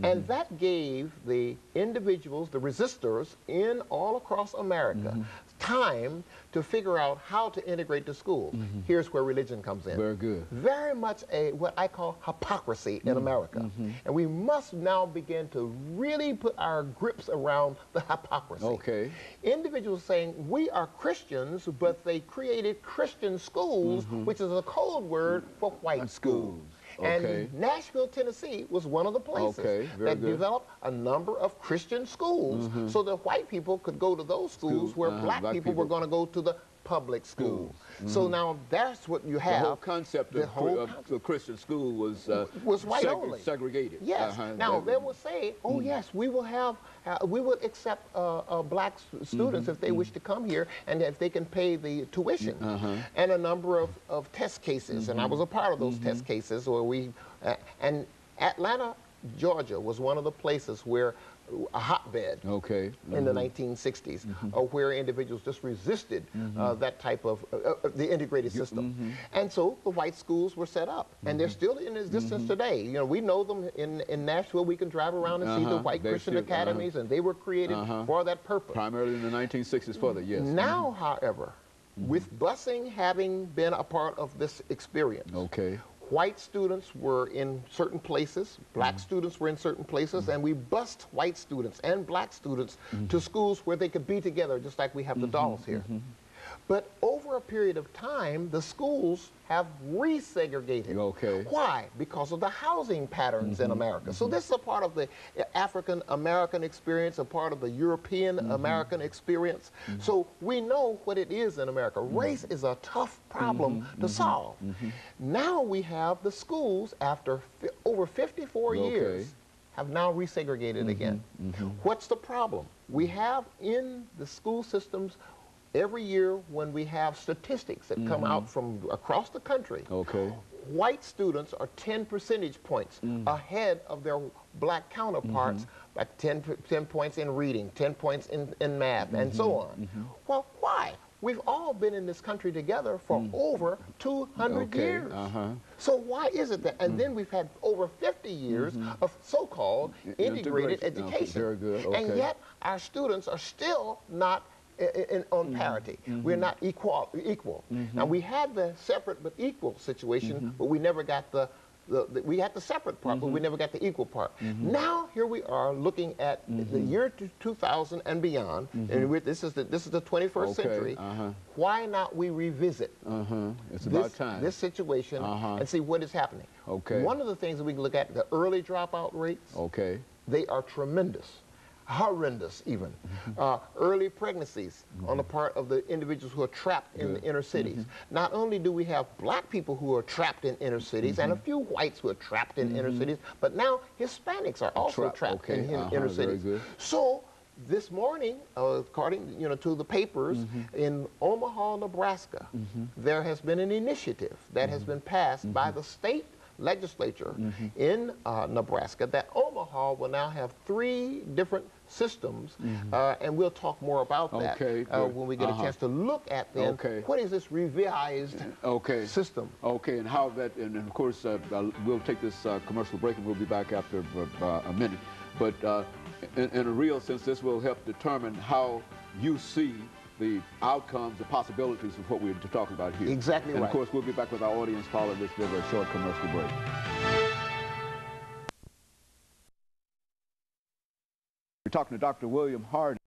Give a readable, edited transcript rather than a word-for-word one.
And that gave the individuals, the resistors in all across America, time to figure out how to integrate the schools. Here's where religion comes in. Very good. Very much what I call hypocrisy in America. And we must now begin to really put our grips around the hypocrisy. Okay. Individuals saying we are Christians, but they created Christian schools, which is a code word for white schools. Okay. And Nashville, Tennessee was one of the places that developed a number of Christian schools so that white people could go to those schools where black people were going to go to the public schools. So now that's what you have. The whole concept of the Christian school was white only. Segregated. Yes. Now they will say, oh yes, we will have, we will accept black students if they wish to come here and if they can pay the tuition. And a number of test cases, and I was a part of those test cases where we, and Atlanta, Georgia was one of the places where a hotbed in the 1960s, where individuals just resisted that type of the integrated system. And so the white schools were set up, and they're still in existence today. You know, we know them in Nashville. We can drive around and see the white Christian academies, and they were created for that purpose. Primarily in the 1960s for that, yes. Now, however, with busing having been a part of this experience, white students were in certain places, black students were in certain places, and we bused white students and black students to schools where they could be together, just like we have the dolls here. But over a period of time, the schools have resegregated. Why? Because of the housing patterns in America. So this is a part of the African-American experience, a part of the European-American experience. So we know what it is in America. Race is a tough problem to solve. Now we have the schools, after over 54 years, have now resegregated again. What's the problem? We have in the school systems every year when we have statistics that come out from across the country, white students are 10 percentage points ahead of their black counterparts, by 10 points in reading, 10 points in math, and so on. Well, why? We've all been in this country together for over 200 years. So why is it that, and then we've had over 50 years of so-called integrated education. Very good. And yet our students are still not on parity. We're not equal. Now we had the separate but equal situation, but we never got we had the separate part, but we never got the equal part. Now here we are looking at the year 2000 and beyond, and this is the 21st century. Why not we revisit it's about time. This situation and see what is happening? One of the things that we can look at, the early dropout rates. They are tremendous. Horrendous even. Early pregnancies on the part of the individuals who are trapped in the inner cities. Not only do we have black people who are trapped in inner cities and a few whites who are trapped in inner cities, but now Hispanics are also trapped in inner cities. So this morning, according to the papers, in Omaha, Nebraska, there has been an initiative that has been passed by the state legislature in Nebraska that Omaha will now have 3 different systems, and we'll talk more about that when we get a chance to look at them. What is this revised system? And how that, and of course, we'll take this commercial break and we'll be back after a minute. But in a real sense, this will help determine how you see the outcomes, the possibilities of what we're talking about here. Exactly right. And of course, we'll be back with our audience following this very short commercial break. We're talking to Dr. William Hardy.